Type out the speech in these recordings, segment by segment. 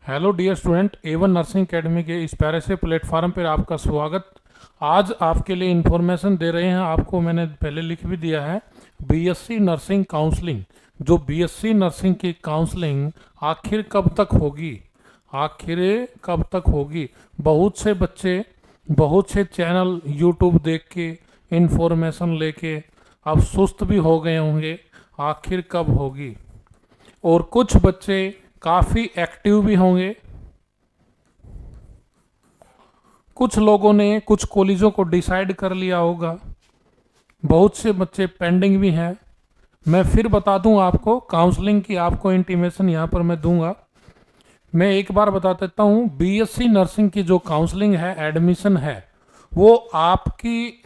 Hello dear student, A1 nursing academy के इस प्यारे से प्लेटफॉर्म पर आपका स्वागत। आज आपके लिए इन्फॉर्मेशन दे रहे हैं। आपको मैंने पहले लिख भी दिया है। बीएससी नर्सिंग काउंसलिंग, जो बीएससी नर्सिंग की काउंसलिंग आखिर कब तक होगी, आखिर कब तक होगी। बहुत से बच्चे बहुत से चैनल यूट्यूब देख के इन्फॉर्मेशन लेके अब सुस्त भी हो गए होंगे, आखिर कब होगी। और कुछ बच्चे काफ़ी एक्टिव भी होंगे। कुछ लोगों ने कुछ कॉलेजों को डिसाइड कर लिया होगा, बहुत से बच्चे पेंडिंग भी हैं। मैं फिर बता दूं आपको, काउंसलिंग की आपको इंटीमेशन यहाँ पर मैं दूंगा। मैं एक बार बता देता हूँ, बीएससी नर्सिंग की जो काउंसलिंग है, एडमिशन है, वो आपकी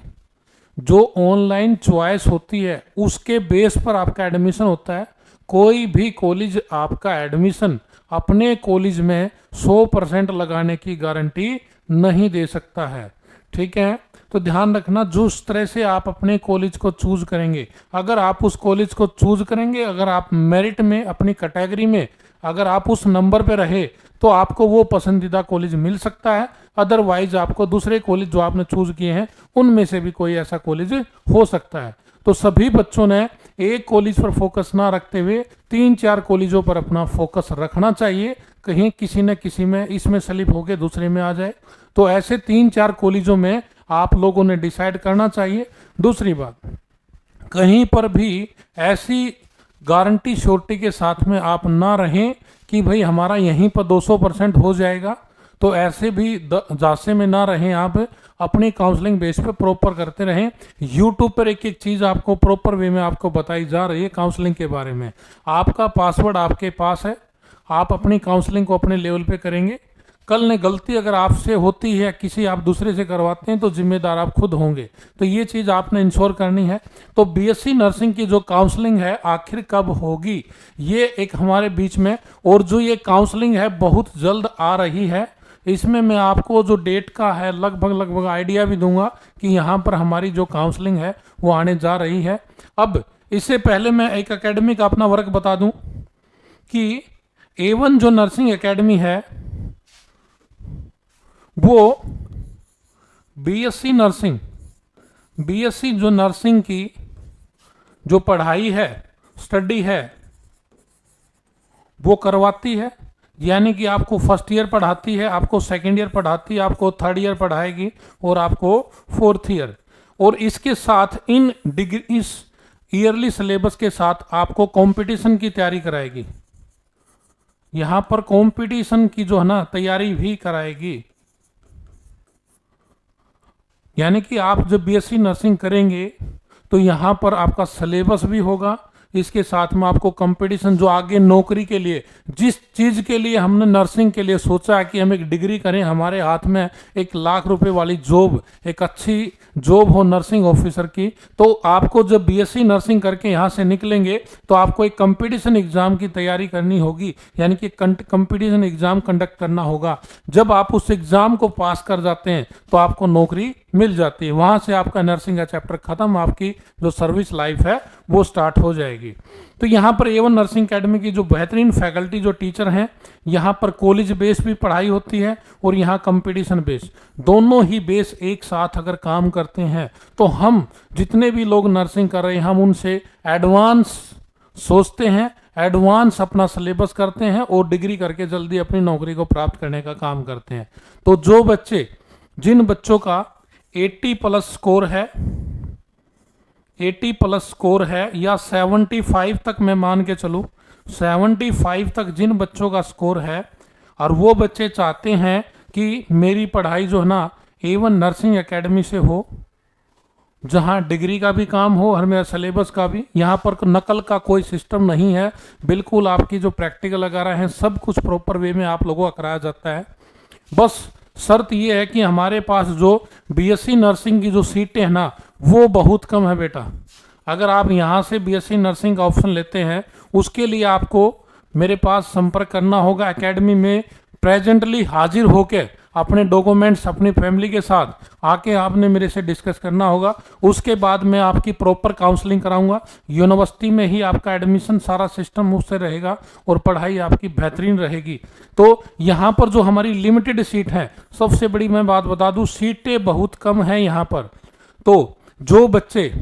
जो ऑनलाइन चॉइस होती है उसके बेस पर आपका एडमिशन होता है। कोई भी कॉलेज आपका एडमिशन अपने कॉलेज में 100% लगाने की गारंटी नहीं दे सकता है। ठीक है, तो ध्यान रखना, जिस तरह से आप अपने कॉलेज को चूज करेंगे, अगर आप उस कॉलेज को चूज करेंगे, अगर आप मेरिट में अपनी कैटेगरी में अगर आप उस नंबर पे रहे तो आपको वो पसंदीदा कॉलेज मिल सकता है। अदरवाइज आपको दूसरे कॉलेज जो आपने चूज किए हैं उनमें से भी कोई ऐसा कॉलेज हो सकता है। तो सभी बच्चों ने एक कॉलेज पर फोकस ना रखते हुए 3-4 कॉलेजों पर अपना फोकस रखना चाहिए, कहीं किसी न किसी में इसमें स्लिप होकर दूसरे में आ जाए। तो ऐसे 3-4 कॉलेजों में आप लोगों ने डिसाइड करना चाहिए। दूसरी बात, कहीं पर भी ऐसी गारंटी श्योरिटी के साथ में आप ना रहें कि भाई हमारा यहीं पर 200% हो जाएगा। तो ऐसे भी जासे में ना रहें, आप अपनी काउंसलिंग बेस पे प्रॉपर करते रहें। यूट्यूब पर एक एक चीज़ आपको प्रॉपर वे में आपको बताई जा रही है काउंसलिंग के बारे में। आपका पासवर्ड आपके पास है, आप अपनी काउंसलिंग को अपने लेवल पे करेंगे। कल ने गलती अगर आपसे होती है, किसी आप दूसरे से करवाते हैं, तो जिम्मेदार आप खुद होंगे। तो ये चीज़ आपने इंश्योर करनी है। तो बीएससी नर्सिंग की जो काउंसलिंग है आखिर कब होगी, ये एक हमारे बीच में, और जो ये काउंसलिंग है बहुत जल्द आ रही है। इसमें मैं आपको जो डेट का है लगभग आइडिया भी दूंगा कि यहाँ पर हमारी जो काउंसलिंग है वो आने जा रही है। अब इससे पहले मैं एक एकेडमी का अपना वर्क बता दूं कि A1 जो नर्सिंग एकेडमी है वो बीएससी नर्सिंग, बीएससी जो नर्सिंग की जो पढ़ाई है, स्टडी है, वो करवाती है। यानी कि आपको फर्स्ट ईयर पढ़ाती है, आपको सेकेंड ईयर पढ़ाती है, आपको थर्ड ईयर पढ़ाएगी और आपको फोर्थ ईयर। और इसके साथ इन डिग्री, इस ईयरली सिलेबस के साथ आपको कंपटीशन की तैयारी कराएगी। यहां पर कंपटीशन की जो है ना तैयारी भी कराएगी। यानी कि आप जब बीएससी नर्सिंग करेंगे तो यहाँ पर आपका सिलेबस भी होगा, इसके साथ में आपको कंपटीशन, जो आगे नौकरी के लिए, जिस चीज़ के लिए हमने नर्सिंग के लिए सोचा है कि हम एक डिग्री करें, हमारे हाथ में 1 लाख रुपए वाली जॉब, एक अच्छी जॉब हो नर्सिंग ऑफिसर की, तो आपको जब बीएससी नर्सिंग करके यहाँ से निकलेंगे तो आपको एक कंपटीशन एग्जाम की तैयारी करनी होगी। यानी कि कंपटीशन एग्जाम कंडक्ट करना होगा। जब आप उस एग्जाम को पास कर जाते हैं तो आपको नौकरी मिल जाती है। वहां से आपका नर्सिंग का चैप्टर खत्म, आपकी जो सर्विस लाइफ है वो स्टार्ट हो जाएगी। तो यहाँ पर A1 नर्सिंग एकेडमी की जो बेहतरीन फैकल्टी, जो टीचर हैं, यहाँ पर कॉलेज बेस भी पढ़ाई होती है और यहाँ कंपटीशन बेस, दोनों ही बेस एक साथ अगर काम करते हैं तो हम जितने भी लोग नर्सिंग कर रहे हैं, हम उनसे एडवांस सोचते हैं, एडवांस अपना सिलेबस करते हैं और डिग्री करके जल्दी अपनी नौकरी को प्राप्त करने का काम करते हैं। तो जो बच्चे, जिन बच्चों का 80+ स्कोर है, 80+ स्कोर है, या 75 तक मैं मान के चलूँ, 75 तक जिन बच्चों का स्कोर है और वो बच्चे चाहते हैं कि मेरी पढ़ाई जो है ना A1 नर्सिंग एकेडमी से हो, जहाँ डिग्री का भी काम हो और मेरा सिलेबस का भी, यहाँ पर नकल का कोई सिस्टम नहीं है, बिल्कुल आपकी जो प्रैक्टिकल वगैरह है सब कुछ प्रॉपर वे में आप लोगों का कराया जाता है। बस शर्त ये है कि हमारे पास जो बीएससी नर्सिंग की जो सीटें हैं ना वो बहुत कम है बेटा। अगर आप यहाँ से बीएससी नर्सिंग का ऑप्शन लेते हैं, उसके लिए आपको मेरे पास संपर्क करना होगा। एकेडमी में प्रेजेंटली हाजिर होकर अपने डॉक्यूमेंट्स अपनी फैमिली के साथ आके आपने मेरे से डिस्कस करना होगा। उसके बाद मैं आपकी प्रॉपर काउंसलिंग कराऊंगा। यूनिवर्सिटी में ही आपका एडमिशन सारा सिस्टम उससे रहेगा और पढ़ाई आपकी बेहतरीन रहेगी। तो यहाँ पर जो हमारी लिमिटेड सीट है, सबसे बड़ी मैं बात बता दूं, सीटें बहुत कम है यहाँ पर। तो जो बच्चे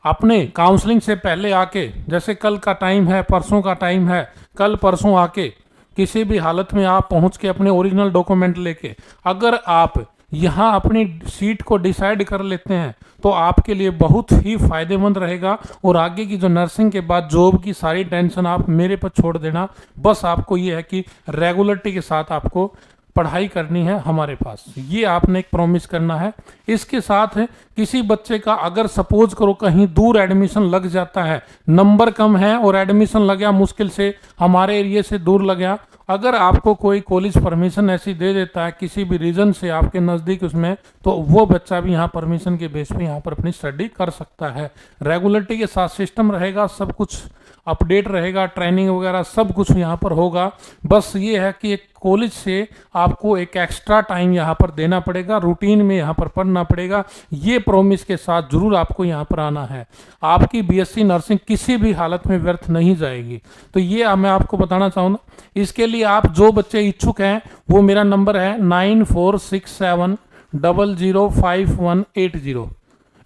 अपने काउंसलिंग से पहले आके, जैसे कल का टाइम है, परसों का टाइम है, कल परसों आके किसी भी हालत में आप पहुंच के अपने ओरिजिनल डॉक्यूमेंट लेके अगर आप यहाँ अपनी सीट को डिसाइड कर लेते हैं तो आपके लिए बहुत ही फायदेमंद रहेगा। और आगे की जो नर्सिंग के बाद जॉब की सारी टेंशन आप मेरे पर छोड़ देना। बस आपको ये है कि रेगुलरिटी के साथ आपको पढ़ाई करनी है हमारे पास, ये आपने एक प्रॉमिस करना है। इसके साथ किसी बच्चे का अगर सपोज करो कहीं दूर एडमिशन लग जाता है, नंबर कम है और एडमिशन लग गया मुश्किल से, हमारे एरिया से दूर लग गया, अगर आपको कोई कॉलेज परमिशन ऐसी दे देता है किसी भी रीजन से आपके नज़दीक उसमें, तो वो बच्चा भी यहाँ परमिशन के बेस पे यहाँ पर अपनी स्टडी कर सकता है। रेगुलरिटी के साथ सिस्टम रहेगा, सब कुछ अपडेट रहेगा, ट्रेनिंग वगैरह सब कुछ यहाँ पर होगा। बस ये है कि एक कॉलेज से आपको एक एक्स्ट्रा टाइम यहाँ पर देना पड़ेगा, रूटीन में यहाँ पर पढ़ना पड़ेगा। ये प्रॉमिस के साथ जरूर आपको यहाँ पर आना है। आपकी बीएससी नर्सिंग किसी भी हालत में व्यर्थ नहीं जाएगी। तो ये मैं आपको बताना चाहूँगा। इसके लिए आप जो बच्चे इच्छुक हैं वो मेरा नंबर है 9467005180।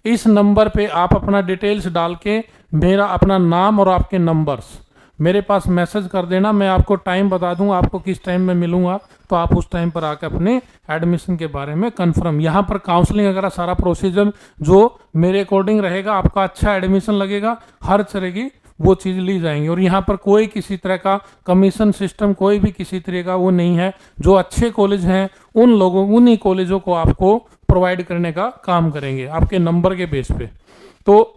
इस नंबर पे आप अपना डिटेल्स डाल के मेरा अपना नाम और आपके नंबर्स मेरे पास मैसेज कर देना। मैं आपको टाइम बता दूंगा आपको किस टाइम में मिलूंगा, तो आप उस टाइम पर आकर अपने एडमिशन के बारे में कंफर्म, यहाँ पर काउंसलिंग वगैरह सारा प्रोसीजर जो मेरे अकॉर्डिंग रहेगा, आपका अच्छा एडमिशन लगेगा, हर तरह की वो चीज़ ली जाएंगी। और यहाँ पर कोई किसी तरह का कमीशन सिस्टम कोई भी किसी तरह का वो नहीं है। जो अच्छे कॉलेज हैं उन लोगों उन्हीं कॉलेजों को आपको प्रोवाइड करने का काम करेंगे आपके नंबर के बेस पे। तो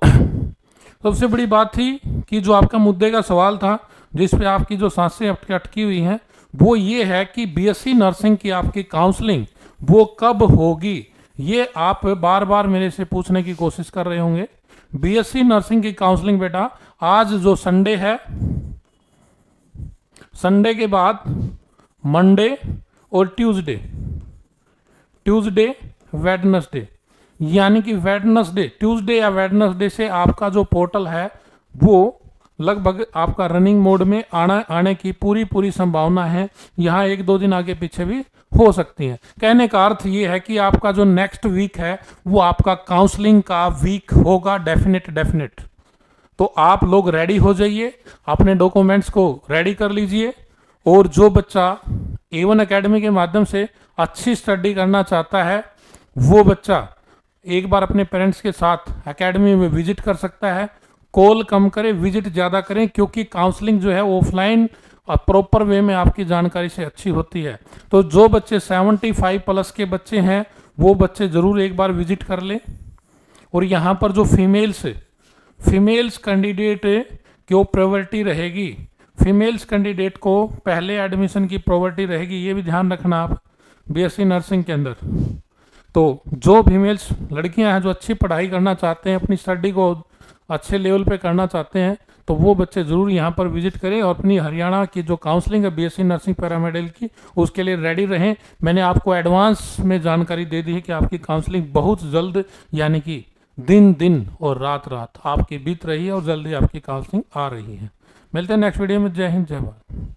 सबसे बड़ी बात थी कि जो आपका मुद्दे का सवाल था जिस पे आपकी जो सांसें अटकी हुई हैं वो ये है कि बीएससी नर्सिंग की आपकी काउंसलिंग वो कब होगी, ये आप बार बार मेरे से पूछने की कोशिश कर रहे होंगे। बीएससी नर्सिंग की काउंसलिंग बेटा आज जो संडे है, संडे के बाद मंडे और ट्यूसडे वेडनेसडे, यानी कि वेडनेसडे, ट्यूसडे या वेडनेसडे से आपका जो पोर्टल है वो लगभग आपका रनिंग मोड में आने की पूरी संभावना है। यहाँ 1-2 दिन आगे पीछे भी हो सकती है। कहने का अर्थ ये है कि आपका जो नेक्स्ट वीक है वो आपका काउंसलिंग का वीक होगा, डेफिनेट। तो आप लोग रेडी हो जाइए, अपने डॉक्यूमेंट्स को रेडी कर लीजिए। और जो बच्चा A1 एकेडमी के माध्यम से अच्छी स्टडी करना चाहता है वो बच्चा एक बार अपने पेरेंट्स के साथ एकेडमी में विजिट कर सकता है। कॉल कम करें, विजिट ज़्यादा करें, क्योंकि काउंसलिंग जो है ऑफलाइन प्रॉपर वे में आपकी जानकारी से अच्छी होती है। तो जो बच्चे 75+ के बच्चे हैं वो बच्चे ज़रूर एक बार विजिट कर लें। और यहाँ पर जो फीमेल्स कैंडिडेट की प्रायोरिटी रहेगी, फीमेल्स कैंडिडेट को पहले एडमिशन की प्रायोरिटी रहेगी, ये भी ध्यान रखना आप बीएससी नर्सिंग के अंदर। तो जो फीमेल्स लड़कियां हैं जो अच्छी पढ़ाई करना चाहते हैं, अपनी स्टडी को अच्छे लेवल पे करना चाहते हैं, तो वो बच्चे ज़रूर यहाँ पर विजिट करें और अपनी हरियाणा की जो काउंसलिंग है बीएससी नर्सिंग पैरामेडिकल की उसके लिए रेडी रहें। मैंने आपको एडवांस में जानकारी दे दी है कि आपकी काउंसलिंग बहुत जल्द, यानी कि दिन और रात आपकी बीत रही है और जल्दी आपकी काउंसलिंग आ रही है। मिलते हैं नेक्स्ट वीडियो में। जय हिंद, जय भारत।